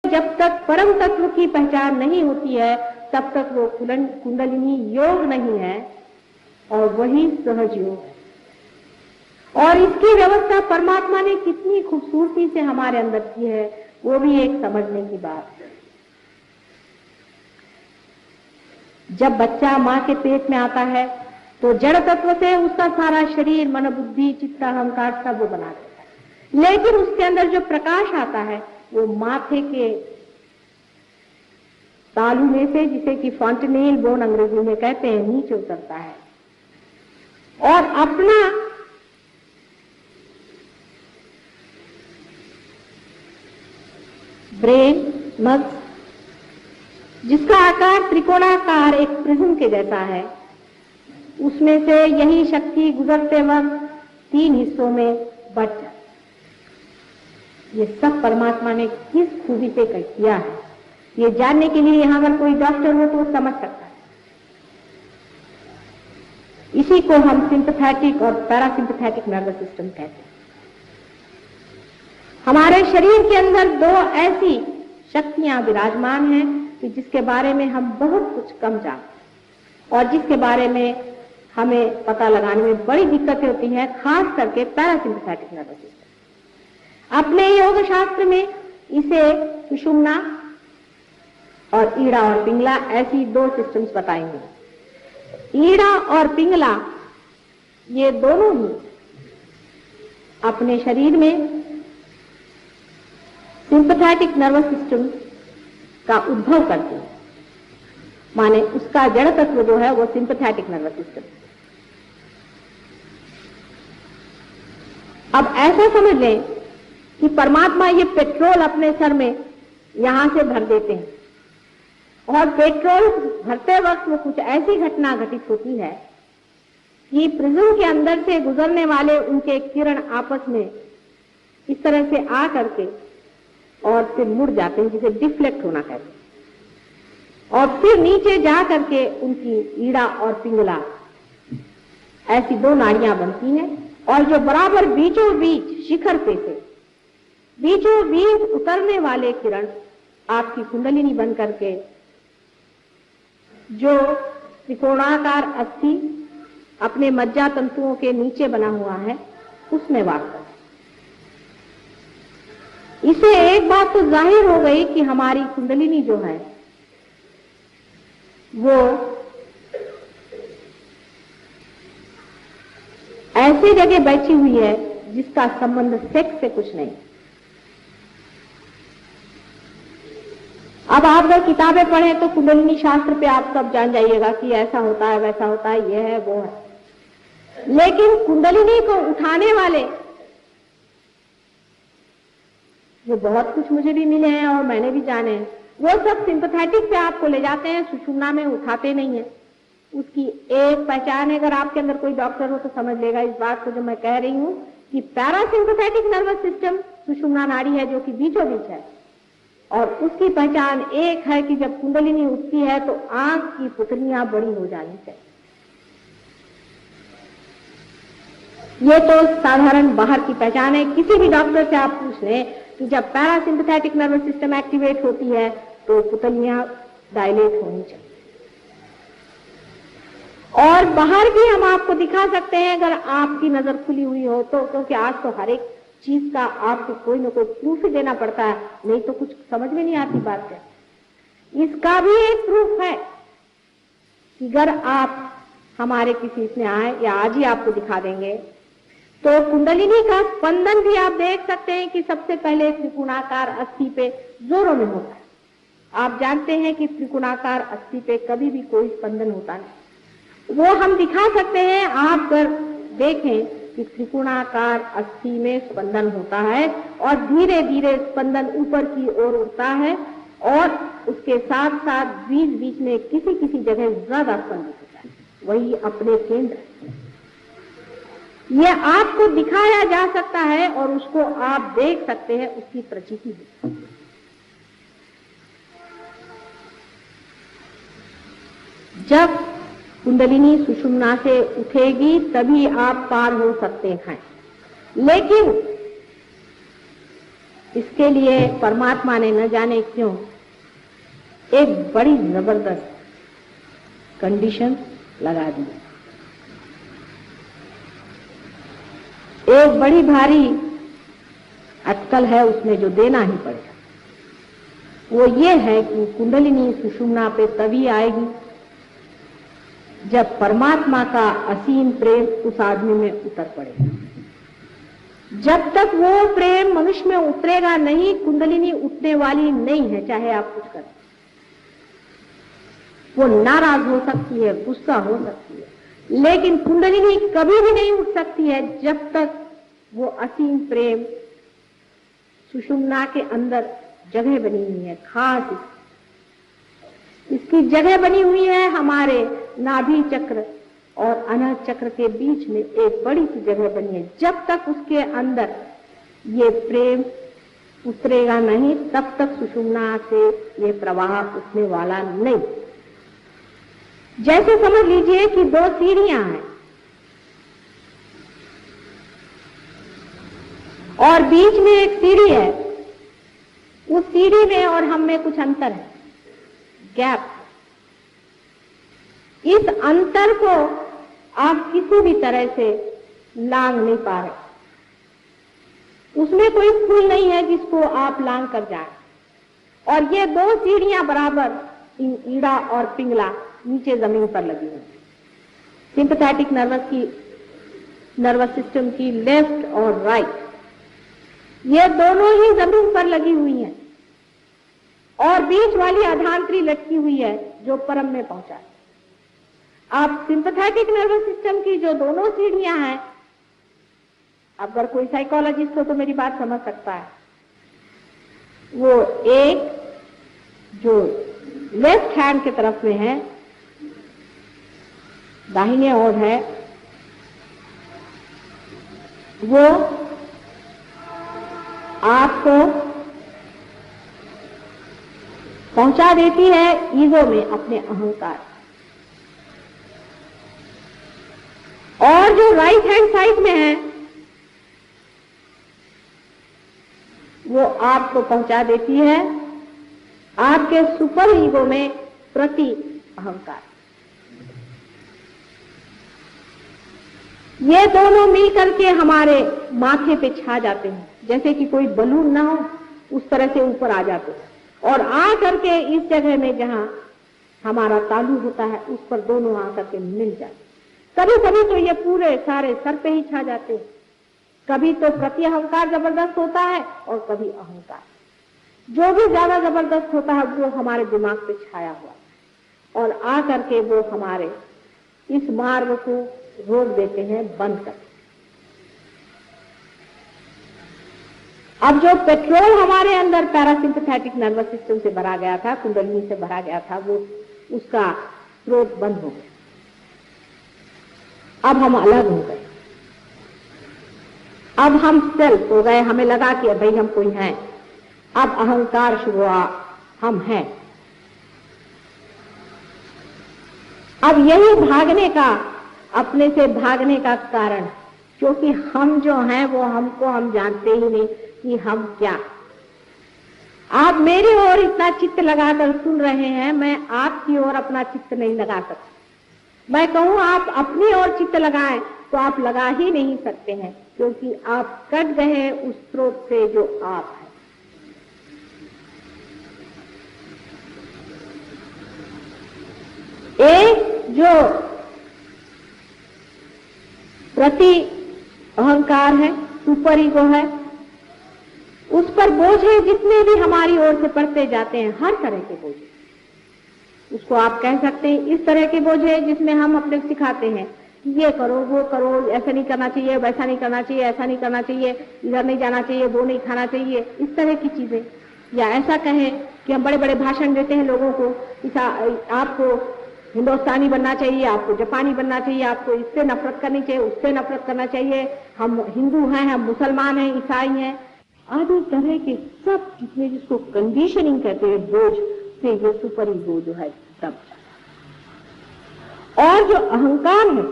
जब तक परम तत्व की पहचान नहीं होती है तब तक वो कुंडलिनी योग नहीं है और वही सहज योग है। और इसकी व्यवस्था परमात्मा ने कितनी खूबसूरती से हमारे अंदर की है, वो भी एक समझने की बात है। जब बच्चा मां के पेट में आता है तो जड़ तत्व से उसका सारा शरीर, मन, बुद्धि, चित्त, अहंकार सब वो बना देता है, लेकिन उसके अंदर जो प्रकाश आता है वो माथे के तालू में से, जिसे कि फॉन्टेनेल बोन अंग्रेजी में कहते हैं, नीचे उतरता है और अपना ब्रेन, मस्तिष्क, जिसका आकार त्रिकोणाकार एक प्रिज्म के जैसा है, उसमें से यही शक्ति गुजरते वक्त 3 हिस्सों में बट जाती है। ये सब परमात्मा ने किस खूबी से किया है, ये जानने के लिए यहां अगर कोई डॉक्टर हो तो समझ सकता है। इसी को हम सिंपैथेटिक और पैरासिम्पैथेटिक नर्वस सिस्टम कहते हैं। हमारे शरीर के अंदर 2 ऐसी शक्तियां विराजमान हैं कि जिसके बारे में हम बहुत कुछ कम जानते हैं और जिसके बारे में हमें पता लगाने में बड़ी दिक्कतें होती हैं, खास करके पैरासिम्पैथेटिक नर्वस सिस्टम। अपने योग शास्त्र में इसे सुषुम्ना और ईड़ा और पिंगला ऐसी 2 सिस्टम्स बताएंगे। ईड़ा और पिंगला ये दोनों ही अपने शरीर में सिंपैथेटिक नर्वस सिस्टम का उद्भव करती है, माने उसका जड़ तत्व जो है वो सिंपैथेटिक नर्वस सिस्टम। अब ऐसा समझ लें कि परमात्मा ये पेट्रोल अपने सर में यहां से भर देते हैं और पेट्रोल भरते वक्त वो कुछ ऐसी घटना घटित होती है कि प्रिज्म के अंदर से गुजरने वाले उनके किरण आपस में इस तरह से आ करके और फिर मुड़ जाते हैं, जिसे डिफ्लेक्ट होना कहते हैं, और फिर नीचे जा करके उनकी ईड़ा और पिंगला ऐसी 2 नाड़ियां बनती हैं और जो बराबर बीचों बीच शिखर पे से बीचों बीच उतरने वाले किरण आपकी कुंडलिनी बन करके जो त्रिकोणाकार अस्थि अपने मज्जा तंतुओं के नीचे बना हुआ है उसमें वास करते। इसे एक बात तो जाहिर हो गई कि हमारी कुंडलिनी जो है वो ऐसी जगह बैठी हुई है जिसका संबंध सेक्स से कुछ नहीं। अब आप अगर किताबें पढ़ें तो कुंडलिनी शास्त्र पे आप सब जान जाइएगा कि ऐसा होता है, वैसा होता है, ये है, वो है। लेकिन कुंडलिनी को उठाने वाले जो बहुत कुछ मुझे भी मिले हैं और मैंने भी जाने हैं, वो सब सिंपैथेटिक पे आपको ले जाते हैं, सुषुम्ना में उठाते नहीं है। उसकी एक पहचान है, अगर आपके अंदर कोई डॉक्टर हो तो समझ लेगा इस बात को जो मैं कह रही हूं कि पैरासिम्पैथेटिक नर्वस सिस्टम सुषुम्ना नाड़ी है जो कि बीचों बीच है, और उसकी पहचान एक है कि जब कुंडलिनी उठती है तो आंख की पुतलियां बड़ी हो जानी चाहिए। ये तो साधारण बाहर की पहचान है। किसी भी डॉक्टर से आप पूछ लें कि जब पैरासिम्पैथेटिक नर्वस सिस्टम एक्टिवेट होती है तो पुतलियां डायलेट होनी चाहिए। और बाहर भी हम आपको दिखा सकते हैं अगर आपकी नजर खुली हुई हो तो, क्योंकि आज तो हर एक चीज का आपको कोई ना कोई प्रूफ ही देना पड़ता है, नहीं तो कुछ समझ में नहीं आती बात है। इसका भी एक प्रूफ है कि अगर आप हमारे किसी इसमें आए या आज ही आपको दिखा देंगे तो कुंडलिनी का स्पंदन भी आप देख सकते हैं कि सबसे पहले त्रिकोणाकार अस्थि पे जोरों में होता है। आप जानते हैं कि त्रिकोणाकार अस्थि पे कभी भी कोई स्पंदन होता नहीं, वो हम दिखा सकते हैं। आप अगर देखें कि त्रिकोणाकार अस्थि में स्पंदन होता है और धीरे धीरे स्पंदन ऊपर की ओर उठता है और उसके साथ साथ बीच बीच में किसी किसी जगह ज्यादा स्पंदित होता है, वही अपने केंद्र। यह आपको दिखाया जा सकता है और उसको आप देख सकते हैं, उसकी प्रचिति भी। जब कुंडलिनी सुषुम्ना से उठेगी तभी आप पार हो सकते हैं, लेकिन इसके लिए परमात्मा ने न जाने क्यों एक बड़ी जबरदस्त कंडीशन लगा दी। एक बड़ी भारी अटकल है, उसमें जो देना ही पड़ेगा वो ये है कि कुंडलिनी सुषुम्ना पे तभी आएगी जब परमात्मा का असीम प्रेम उस आदमी में उतर पड़ेगा। जब तक वो प्रेम मनुष्य में उतरेगा नहीं, कुंडलिनी उठने वाली नहीं है, चाहे आप कुछ करें। वो नाराज हो सकती है, गुस्सा हो सकती है, लेकिन कुंडलिनी कभी भी नहीं उठ सकती है जब तक वो असीम प्रेम सुषुम्ना के अंदर जगह बनी हुई है। खास इसकी जगह बनी हुई है हमारे नाभि चक्र और अनाहत चक्र के बीच में एक बड़ी सी जगह बनी है। जब तक उसके अंदर ये प्रेम उतरेगा नहीं, तब तक सुषुम्ना से ये प्रवाह उठने वाला नहीं। जैसे समझ लीजिए कि दो सीढ़ियां हैं और बीच में एक सीढ़ी है, उस सीढ़ी में और हम में कुछ अंतर है, गैप। इस अंतर को आप किसी भी तरह से लांघ नहीं पा रहे। उसमें कोई पुल नहीं है जिसको आप लांघ कर जाएं। और ये दो सीढ़ियां बराबर ईड़ा और पिंगला नीचे जमीन पर लगी हुई। सिंपैथेटिक नर्वस सिस्टम की लेफ्ट और राइट, ये दोनों ही जमीन पर लगी हुई हैं और बीच वाली आधांतरी लटकी हुई है जो परम में पहुंचा। आप सिंपैथेटिक नर्वस सिस्टम की जो दोनों सीढ़ियां हैं, अगर कोई साइकोलॉजिस्ट हो तो मेरी बात समझ सकता है। वो एक जो लेफ्ट हैंड की तरफ में है, दाहिने ओर है, वो आपको पहुंचा देती है ईगो में, अपने अहंकार। और जो राइट हैंड साइड में है वो आपको पहुंचा देती है आपके सुपर ईगो में प्रति अहंकार। ये दोनों मिल करके हमारे माथे पे छा जाते हैं, जैसे कि कोई बलून ना हो उस तरह से ऊपर आ जाते हैं और आ करके इस जगह में जहां हमारा तालु होता है उस पर दोनों आ करके मिल जाते। कभी कभी तो ये पूरे सारे सर पे ही छा जाते हैं। कभी तो प्रति अहंकार जबरदस्त होता है और कभी अहंकार। जो भी ज्यादा जबरदस्त होता है वो हमारे दिमाग पे छाया हुआ और आ करके वो हमारे इस मार्ग को रोक देते हैं, बंद करते। अब जो पेट्रोल हमारे अंदर पैरासिम्पैथेटिक नर्वस सिस्टम से भरा गया था, कुंडलिनी से भरा गया था, वो उसका स्रोत बंद हो गया। अब हम अलग हो गए, अब हम सेल्फ हो गए। हमें लगा कि भाई हम कोई हैं। अब अहंकार शुरू हुआ, हम हैं। अब यही भागने का, अपने से भागने का कारण, क्योंकि हम जो हैं वो हमको हम जानते ही नहीं कि हम क्या। आप मेरी ओर इतना चित्त लगाकर सुन रहे हैं, मैं आपकी ओर अपना चित्त नहीं लगा सकता। मैं कहूं आप अपनी ओर चित्त लगाएं तो आप लगा ही नहीं सकते हैं, क्योंकि आप कट गए उस स्रोत से जो आप हैं। एक जो प्रति अहंकार है, सुपर ईगो है, उस पर बोझे जितने भी हमारी ओर से पड़ते जाते हैं, हर तरह के बोझे, उसको आप कह सकते हैं इस तरह के बोझे जिसमें हम अपने सिखाते हैं ये करो, वो करो, ऐसा नहीं करना चाहिए, वैसा नहीं करना चाहिए, ऐसा नहीं करना चाहिए, इधर नहीं जाना चाहिए, वो नहीं खाना चाहिए, इस तरह की चीजें। या ऐसा कहें कि हम बड़े बड़े भाषण देते हैं लोगों को, आपको हिंदुस्तानी बनना चाहिए, आपको जापानी बनना चाहिए, आपको इससे नफरत करनी चाहिए, उससे नफरत करना चाहिए, हम हिंदू हैं, हम मुसलमान हैं, ईसाई हैं, आदि तरह के सब जितने, जिसको कंडीशनिंग कहते हैं, बोझ से ये सुपर ईगो जो है तब। और जो अहंकार है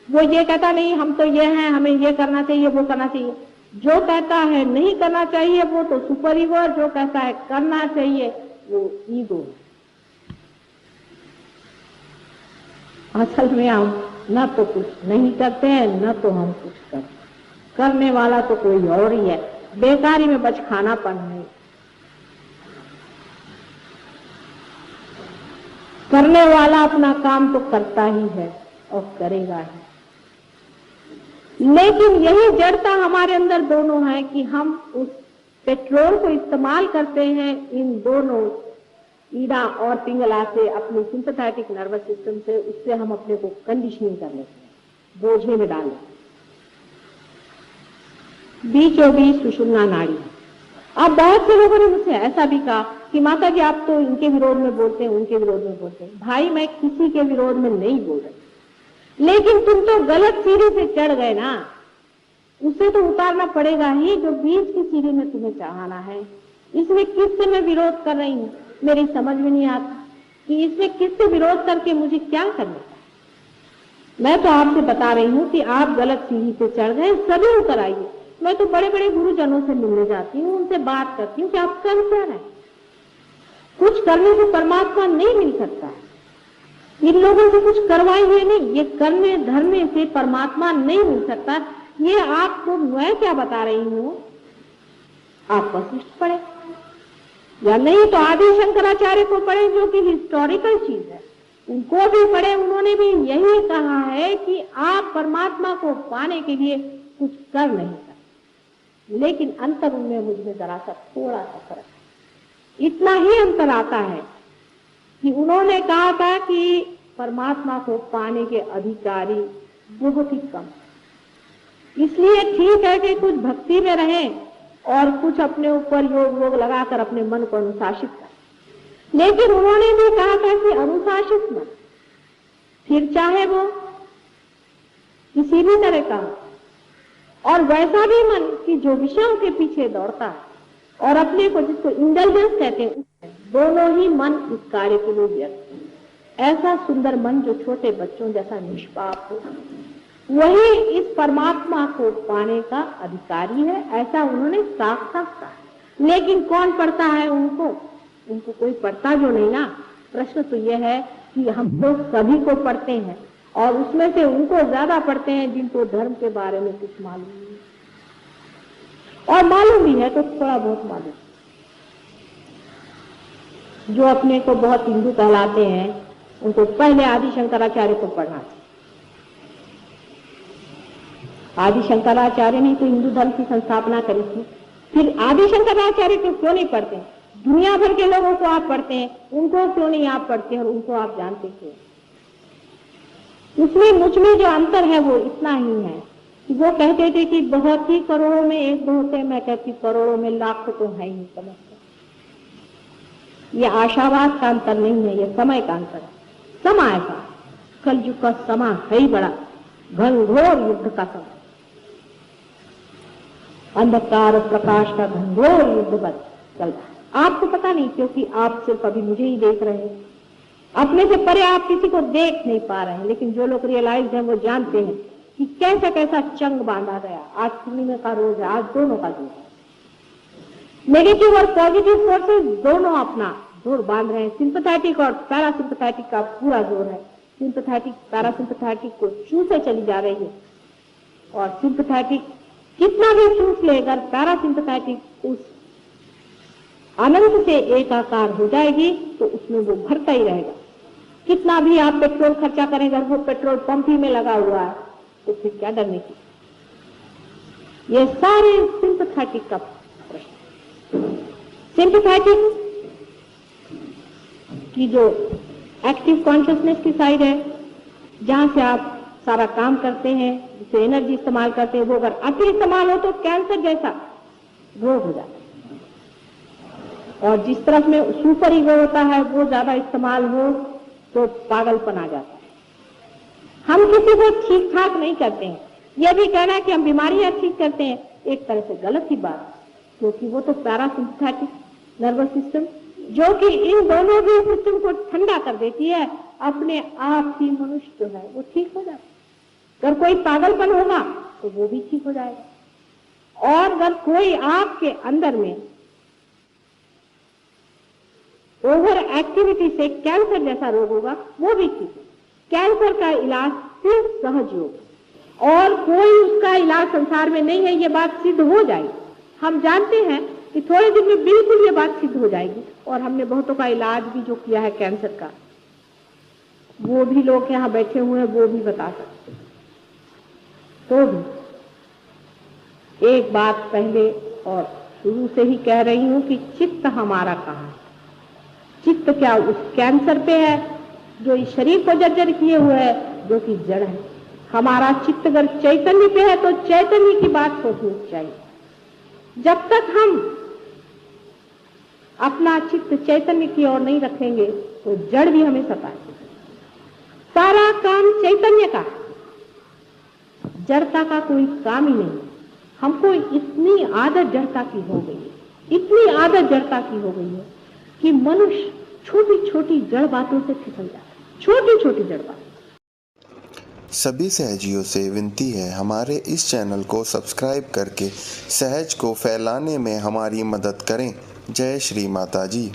वो ये कहता नहीं हम तो ये हैं, हमें ये करना चाहिए, वो करना चाहिए। जो कहता है नहीं करना चाहिए वो तो सुपर ईगो, और जो कहता है करना चाहिए वो ईगो है। असल में हम न तो कुछ नहीं करते हैं, न तो हम कुछ करते हैं। करने वाला तो कोई और ही है, बेकारी में बच खानापन नहीं। करने वाला अपना काम तो करता ही है और करेगा ही, लेकिन यही जड़ता हमारे अंदर दोनों है कि हम उस पेट्रोल को इस्तेमाल करते हैं इन दोनों ईड़ा और पिंगला से, अपने सिंपैथेटिक नर्वस सिस्टम से, उससे हम अपने को कंडीशनिंग कर लेते हैं, बोझे में डाल लेते हैं। बीचों बीच सुषुम्ना नाड़ी। अब बहुत से लोगों ने मुझसे ऐसा भी कहा कि माता जी आप तो इनके विरोध में बोलते हैं, उनके विरोध में बोलते हैं। भाई मैं किसी के विरोध में नहीं बोल रही, लेकिन तुम तो गलत सीढ़ी से चढ़ गए ना, उसे तो उतारना पड़ेगा ही जो बीच की सीढ़ी में तुम्हें चढ़ाना है। इसमें किससे मैं विरोध कर रही हूँ, मेरी समझ में नहीं आता कि इसमें किससे विरोध करके मुझे क्या करना है। मैं तो आपसे बता रही हूँ कि आप गलत सीढ़ी पे चढ़ गए, सभी उतर आइए। मैं तो बड़े बड़े गुरुजनों से मिलने जाती हूँ, उनसे बात करती हूँ कि आप कर क्या रहे हैं। कुछ करने से परमात्मा नहीं मिल सकता, इन लोगों से कुछ करवाए हुए नहीं, ये करने धरने से परमात्मा नहीं मिल सकता। ये आपको मैं क्या बता रही हूँ, आप वशिष्ठ पढ़े या नहीं तो आदि शंकराचार्य को पढ़े, जो कि हिस्टोरिकल चीज है, उनको भी पढ़े। उन्होंने भी यही कहा है कि आप परमात्मा को पाने के लिए कुछ कर नहीं सकते, लेकिन अंतर उनमें मुझमें जरा सा थोड़ा सा फर्क है। इतना ही अंतर आता है कि उन्होंने कहा था कि परमात्मा को पाने के अधिकारी बहुत ही कम, इसलिए ठीक है कि कुछ भक्ति में रहें और कुछ अपने ऊपर योग वोग लगाकर अपने मन को अनुशासित करें। लेकिन उन्होंने भी कहा था कि अनुशासित मन, फिर चाहे वो किसी भी तरह का, और वैसा भी मन कि जो विषयों के पीछे दौड़ता है और अपने को, जिसको इंटेलिजेंस कहते हैं, दोनों ही मन इस कार्य के लिए व्यक्त है। ऐसा सुंदर मन जो छोटे बच्चों जैसा निष्पाप हो, वही इस परमात्मा को पाने का अधिकारी है, ऐसा उन्होंने साफ साफ कहा। लेकिन कौन पढ़ता है उनको? उनको कोई पढ़ता जो नहीं ना। प्रश्न तो यह है कि हम लोग सभी को पढ़ते हैं, और उसमें से उनको ज्यादा पढ़ते हैं जिनको धर्म के बारे में कुछ मालूम नहीं, और मालूम भी है तो थोड़ा बहुत मालूम। जो अपने को बहुत हिंदू कहलाते हैं उनको पहले आदि शंकराचार्य को पढ़ना चाहिए। आदि शंकराचार्य ने तो हिंदू धर्म की संस्थापना करी थी, फिर आदि शंकराचार्य को क्यों नहीं पढ़ते? दुनिया भर के लोगों को आप पढ़ते हैं, उनको क्यों नहीं आप पढ़ते और उनको आप जानते क्यों? उसमें मुझमें जो अंतर है वो इतना ही है कि वो कहते थे कि बहुत ही करोड़ों में एक दो होते, मैं कहती करोड़ों में लाखों तो है ही समझते। ये आशावाद का अंतर नहीं है, ये समय का अंतर है। समय ऐसा, कलयुग का समय है ही बड़ा घनघोर युद्ध का समय, अंधकार प्रकाश का घनघोर युद्ध बस चल रहा है। आपको पता नहीं, क्योंकि आप सिर्फ अभी मुझे ही देख रहे हैं, अपने से परे आप किसी को देख नहीं पा रहे हैं। लेकिन जो लोग रियलाइज हैं वो जानते हैं कि कैसा कैसा चंग बांधा गया। आज पूर्णिमा का रोज है, आज दोनों का जोर है। नेगेटिव और पॉजिटिव फोर्सेस दोनों अपना जोर बांध रहे हैं। सिंपैथेटिक और पैरासिम्पैथेटिक का पूरा जोर है। सिंपैथेटिक पैरासिम्पैथेटिक को चूसे चली जा रही है, और सिंपैथेटिक कितना भी चूस ले, अगर पैरासिम्पैथेटिक उस अनंत से एकाकार हो जाएगी तो उसमें वो भरता ही रहेगा। कितना भी आप पेट्रोल खर्चा करें, अगर वो पेट्रोल पंप ही में लगा हुआ है तो फिर क्या डरने की? ये सारे सिंपैथेटिक का प्रश्न। सिंपैथेटिक की जो एक्टिव कॉन्शियसनेस की साइड है, जहां से आप सारा काम करते हैं, जिसे एनर्जी इस्तेमाल करते हैं, वो अगर अति इस्तेमाल हो तो कैंसर जैसा रोग हो जाता है। और जिस तरफ में सुपर ईगो होता है वो ज्यादा इस्तेमाल हो तो पागलपन आ जाता है। हम किसी को ठीक ठाक नहीं करते हैं। यह भी कहना कि हम बीमारियां ठीक करते हैं एक तरह से गलत ही बात, क्योंकि वो तो पैरासिम्पैथेटिक नर्वस सिस्टम, जो कि इन दोनों भी सिस्टम को ठंडा कर देती है, अपने आप ही मनुष्य जो है वो ठीक हो जाता है। अगर कोई पागलपन होगा तो वो भी ठीक हो जाएगा। और अगर कोई आपके अंदर में ओवर एक्टिविटी से कैंसर जैसा रोग होगा, वो भी ठीक है। कैंसर का इलाज सिर्फ सहज योग, और कोई उसका इलाज संसार में नहीं है, ये बात सिद्ध हो जाएगी। हम जानते हैं कि थोड़े दिन में बिल्कुल ये बात सिद्ध हो जाएगी, और हमने बहुतों का इलाज भी जो किया है कैंसर का, वो भी लोग यहाँ बैठे हुए हैं, वो भी बता सकते हैं। तो भी एक बात पहले और शुरू से ही कह रही हूं कि चित्त हमारा कहाँ है। चित्त क्या उस कैंसर पे है जो इस शरीर को जर्जर किए हुए है, जो कि जड़ है। हमारा चित्त अगर चैतन्य पे है तो चैतन्य की बात सोचनी चाहिए। जब तक हम अपना चित्त चैतन्य की ओर नहीं रखेंगे तो जड़ भी हमें सताएगी। सारा काम चैतन्य का, जड़ता का कोई काम ही नहीं। हमको इतनी आदत जड़ता की हो गई है, इतनी आदत जड़ता की हो गई है कि मनुष्य छोटी छोटी जड़ बातों से फिसल जाता है, छोटी छोटी जड़ बातें। सभी सहजियों से विनती है, हमारे इस चैनल को सब्सक्राइब करके सहज को फैलाने में हमारी मदद करें। जय श्री माता जी।